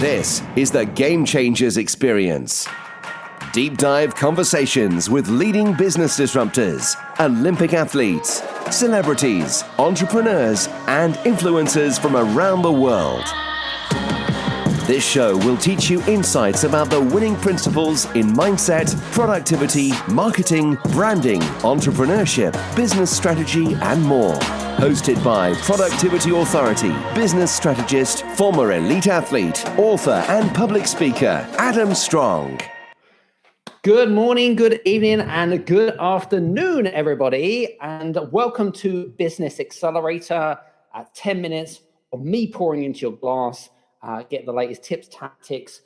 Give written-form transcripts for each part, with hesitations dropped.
This is the Game Changers Experience. Deep dive conversations with leading business disruptors, Olympic athletes, celebrities, entrepreneurs, and influencers from around the world. This show will teach you insights about the winning principles in mindset, productivity, marketing, branding, entrepreneurship, business strategy, and more. Hosted by Productivity Authority, business strategist, former elite athlete, author, and public speaker, Adam Strong. Good morning, good evening, and good afternoon, everybody. And welcome to Business Accelerator at 10 minutes of me pouring into your glass, get the latest tips, tactics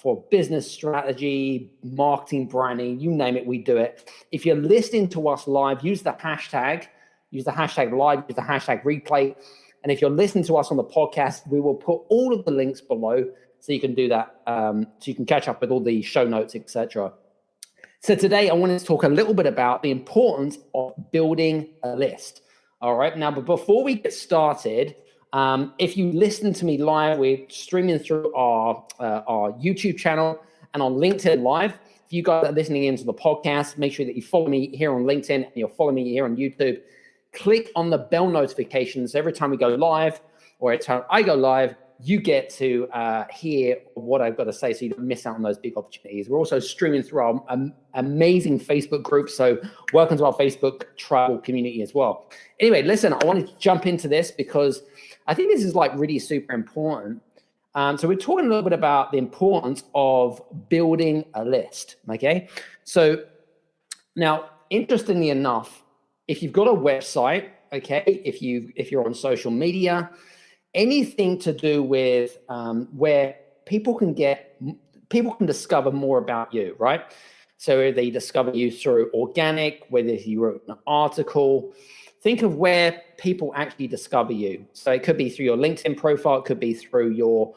for business strategy, marketing, branding, you name it, we do it. If you're listening to us live, use the hashtag live, use the hashtag replay. And if you're listening to us on the podcast, we will put all of the links below so you can do that, so you can catch up with all the show notes, etc. So today I wanted to talk a little bit about the importance of building a list. All right, now, but before we get started, if you listen to me live, we're streaming through our YouTube channel and on LinkedIn Live. If you guys are listening into the podcast, make sure that you follow me here on LinkedIn and you'll follow me here on YouTube. Click on the bell notifications every time we go live, or every time I go live, you get to hear what I've got to say so you don't miss out on those big opportunities. We're also streaming through our amazing Facebook group, so welcome to our Facebook tribal community as well. Anyway, listen, I wanted to jump into this because I think this is like really super important. So we're talking a little bit about the importance of building a list, okay? So now, interestingly enough, if you've got a website, okay, if you're on social media, anything to do with where people can discover more about you, right? So they discover you through organic, whether you wrote an article, think of where people actually discover you. So it could be through your LinkedIn profile, it could be through your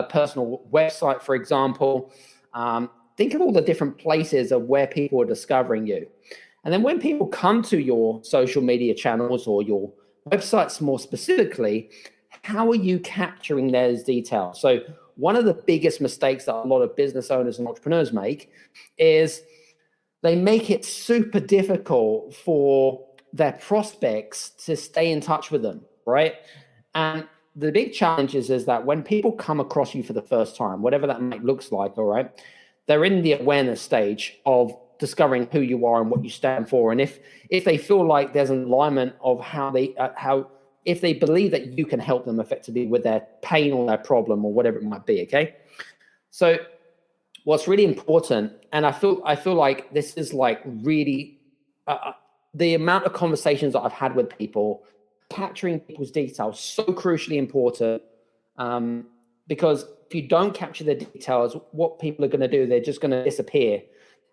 personal website, for example. Think of all the different places of where people are discovering you. And then when people come to your social media channels or your websites more specifically, how are you capturing those details? So one of the biggest mistakes that a lot of business owners and entrepreneurs make is they make it super difficult for their prospects to stay in touch with them, right? And the big challenge is that when people come across you for the first time, whatever that might looks like, all right, they're in the awareness stage of discovering who you are and what you stand for. And if they feel like there's an alignment of if they believe that you can help them effectively with their pain or their problem or whatever it might be, okay? So what's really important, and I feel like this is like really the amount of conversations that I've had with people, capturing people's details, so crucially important, because if you don't capture the details, what people are going to do, they're just going to disappear.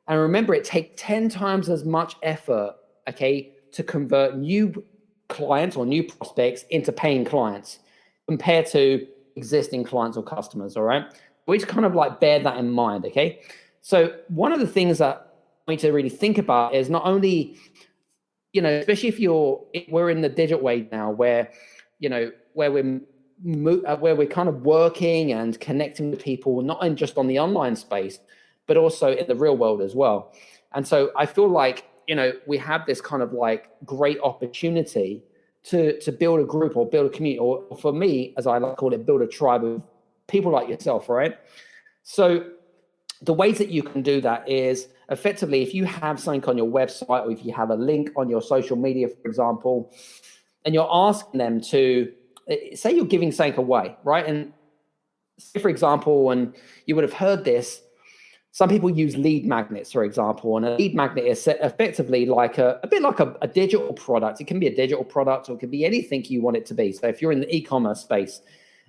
And remember, it takes 10 times as much effort, okay, to convert new clients or new prospects into paying clients compared to existing clients or customers, all right? We just kind of like bear that in mind, okay? So one of the things that I need to really think about is not only, you know, especially if we're in the digital age now where, you know, where we're kind of working and connecting with people, not just on the online space, but also in the real world as well. And so I feel like, you know, we have this kind of like great opportunity to build a group or build a community, or for me, as I like to call it, build a tribe of people like yourself, right? So the ways that you can do that is effectively, if you have something on your website or if you have a link on your social media, for example, and you're asking them to, say you're giving something away, right? And say, for example, and you would have heard this, some people use lead magnets, for example, and a lead magnet is effectively like a bit like a digital product. It can be a digital product or it can be anything you want it to be. So if you're in the e-commerce space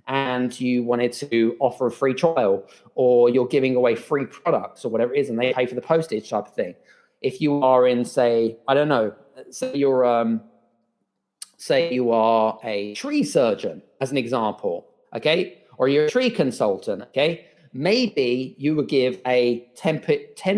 and you wanted to offer a free trial, or you're giving away free products or whatever it is, and they pay for the postage type of thing. If you are in, say, I don't know, say you are a tree surgeon, as an example, okay, or you're a tree consultant, okay. Maybe you would give a checklist,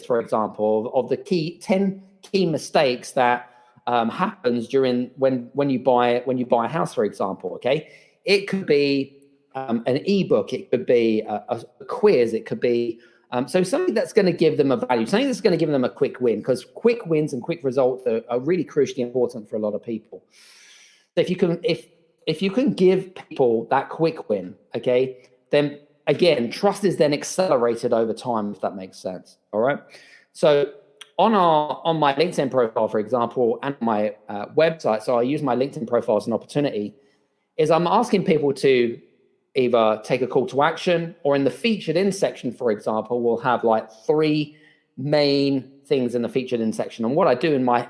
for example, of the 10 key mistakes that happens during when you buy a house, for example. Okay, it could be an ebook, it could be a quiz, it could be so something that's going to give them a value, something that's going to give them a quick win, because quick wins and quick results are really crucially important for a lot of people. So if you can give people that quick win, okay, then again, trust is then accelerated over time, if that makes sense. All right. So on my LinkedIn profile, for example, and my website, so I use my LinkedIn profile as an opportunity, is I'm asking people to either take a call to action, or in the featured in section, for example, we'll have like 3 main things in the featured in section. And what I do in my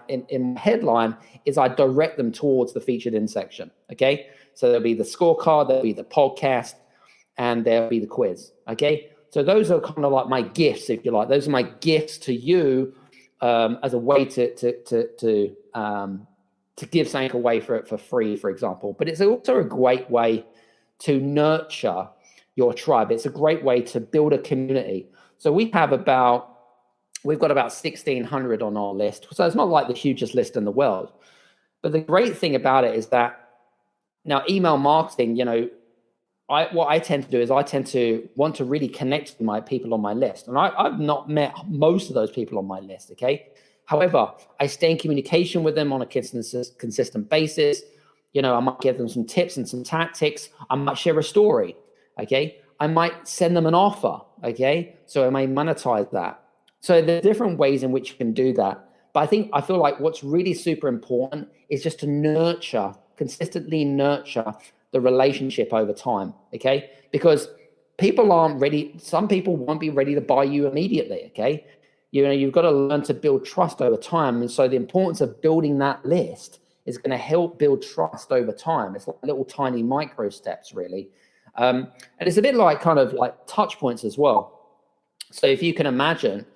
headline is I direct them towards the featured in section. Okay. So there'll be the scorecard, there'll be the podcast, and there'll be the quiz. Okay. So those are kind of like my gifts, if you like. Those are my gifts to you as a way to give something away for free, for example. But it's also a great way to nurture your tribe. It's a great way to build a community. So we've got about 1,600 on our list. So it's not like the hugest list in the world. But the great thing about it is that now email marketing, what I tend to do is I tend to want to really connect with my people on my list. And I've not met most of those people on my list, okay? However, I stay in communication with them on a consistent basis. I might give them some tips and some tactics. I might share a story, okay? I might send them an offer, okay? So I may monetize that. So there are different ways in which you can do that. But I feel like what's really super important is just to consistently nurture the relationship over time, okay? Because people aren't ready. Some people won't be ready to buy you immediately, okay? You've got to learn to build trust over time. And so the importance of building that list is going to help build trust over time. It's like little tiny micro steps, really. And it's a bit like kind of like touch points as well. So if you can imagine,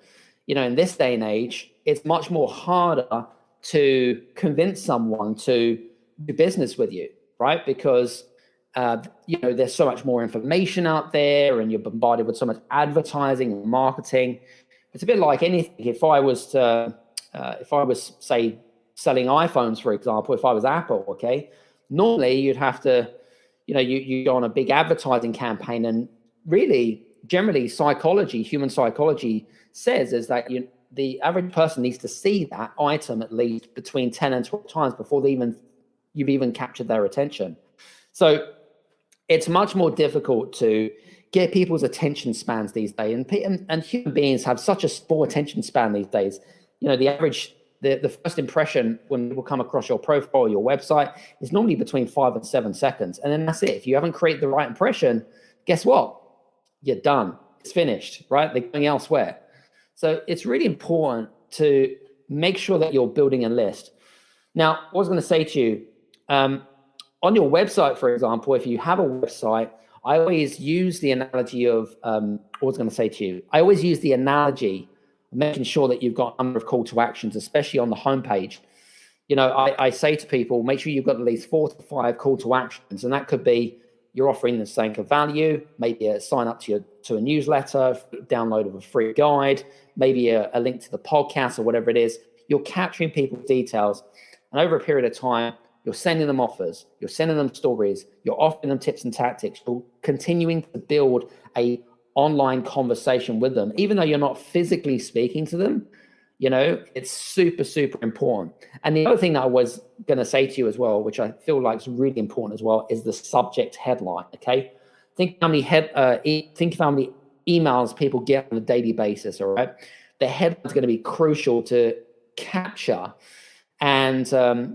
in this day and age, it's much more harder to convince someone to do business with you, right? Because, there's so much more information out there and you're bombarded with so much advertising and marketing. It's a bit like anything. If I was, say, selling iPhones, for example, if I was Apple, okay, normally you'd have to, you go on a big advertising campaign, and really, generally, human psychology says is that the average person needs to see that item at least between 10 and 12 times before you've even captured their attention. So it's much more difficult to get people's attention spans these days, and human beings have such a small attention span these days. The first impression when people come across your profile or your website is normally between 5 and 7 seconds. And then that's it. If you haven't created the right impression, guess what? You're done. It's finished, right? They're going elsewhere. So it's really important to make sure that you're building a list. Now, what I was going to say to you, on your website, for example, if you have a website, I always use the analogy of, I always use the analogy making sure that you've got a number of call to actions, especially on the homepage. I say to people, make sure you've got at least 4 to 5 call to actions. And that could be you're offering the same value, maybe a sign up to a newsletter, download of a free guide, maybe a link to the podcast or whatever it is. You're capturing people's details. And over a period of time, you're sending them offers, you're sending them stories, you're offering them tips and tactics, you're continuing to build a online conversation with them, even though you're not physically speaking to them. It's super, super important. And the other thing that I was going to say to you as well, which I feel like is really important as well, is the subject headline. Okay, think how many emails people get on a daily basis. All right, the headline is going to be crucial to capture and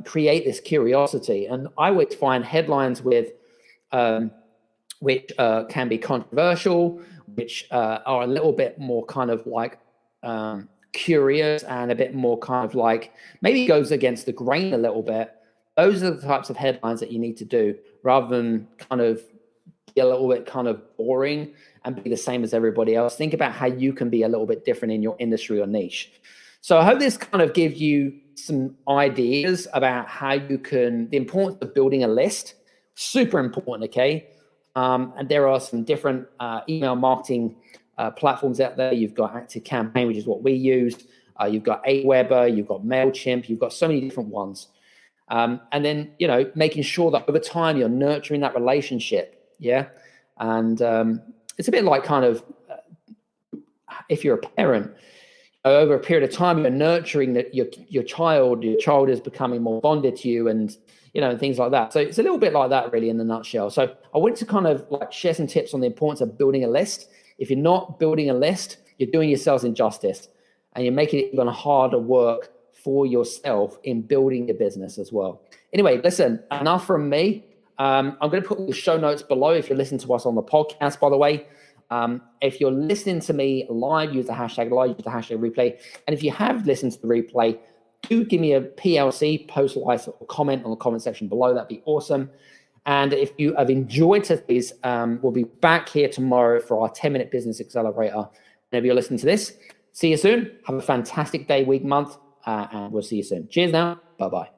create this curiosity. And I would find headlines which can be controversial, which are a little bit more kind of like curious and a bit more kind of like maybe goes against the grain a little bit. Those are the types of headlines that you need to do, rather than kind of be a little bit kind of boring and be the same as everybody else. Think about how you can be a little bit different in your industry or niche. So I hope this kind of gives you some ideas about how you can, the importance of building a list, super important, okay? And there are some different email marketing platforms out there. You've got ActiveCampaign, which is what we used. You've got Aweber, you've got MailChimp, you've got so many different ones. And then, making sure that over time you're nurturing that relationship. Yeah. And it's a bit like kind of if you're a parent, over a period of time, you're nurturing that your child is becoming more bonded to you, and things like that. So it's a little bit like that, really, in a nutshell. So I wanted to kind of like share some tips on the importance of building a list. If you're not building a list, you're doing yourselves injustice, and you're making it even harder work for yourself in building your business as well. Anyway, listen, enough from me. I'm going to put the show notes below if you're listening to us on the podcast, by the way. If you're listening to me live, use the hashtag live, use the hashtag replay. And if you have listened to the replay, do give me a PLC, post, like, or comment on the comment section below. That'd be awesome. And if you have enjoyed today's, we'll be back here tomorrow for our 10-minute business accelerator. And if you're listening to this, see you soon. Have a fantastic day, week, month, and we'll see you soon. Cheers now. Bye-bye.